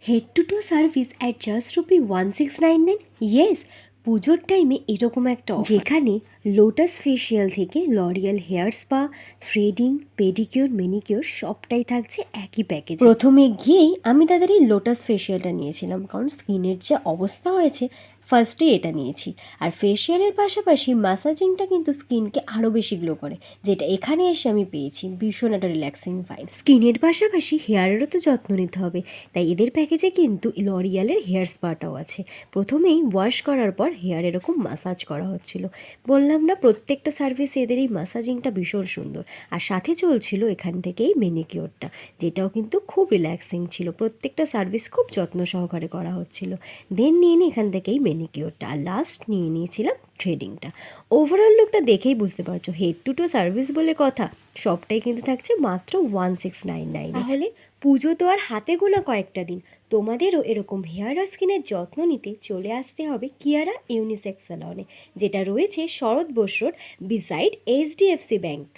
Head to toe service at just rupee 1699। Yes, পুজোর টাইমে এরকম একটা যেখানে লোটাস ফেসিয়াল থেকে L'Oreal hair spa, threading, pedicure, manicure সবটাই থাকছে একই প্যাকেজ। প্রথমে গিয়েই আমি তাদের এই লোটাস ফেসিয়ালটা নিয়েছিলাম, কারণ স্কিনের যে অবস্থা হয়েছে ফার্স্টে এটা নিয়েছি। আর ফেসিয়ালের পাশাপাশি ম্যাসাজিংটা কিন্তু স্কিনকে আরও বেশি গ্লো করে, যেটা এখানে এসে আমি পেয়েছি। ভীষণ একটা রিল্যাক্সিং ভাইব। স্কিনের পাশাপাশি হেয়ারেরও তো যত্ন নিতে হবে, তাই এদের প্যাকেজে কিন্তু লরিয়ালের হেয়ার স্পাটাও আছে। প্রথমেই ওয়াশ করার পর হেয়ার এরকম মাসাজ করা হচ্ছিল। বললাম না, প্রত্যেকটা সার্ভিসে এদের এই মাসাজিংটা ভীষণ সুন্দর। আর সাথে চলছিল এখান থেকেই মেনিকিওরটা, যেটাও কিন্তু খুব রিল্যাক্সিং ছিল। প্রত্যেকটা সার্ভিস খুব যত্ন সহকারে করা হচ্ছিল। দেন নিয়ে নিই এখান থেকেই মেনিকিওরটা, আর লাস্ট নিয়ে নিয়েছিলাম থ্রেডিংটা। ওভারঅল লুকটা দেখেই বুঝতে পারছো, হেড টু টো সার্ভিস বলে কথা, সবটাই কিন্তু থাকছে মাত্র 1699। তাহলে পুজো তো আর হাতে গোনা কয়েকটা দিন, তোমাদেরও এরকম হেয়ার আর স্কিনের যত্ন নিতে চলে আসতে হবে কিয়ারা ইউনিসেক্স স্যালনে, যেটা রয়েছে Sarat Bose road beside HDFC bank.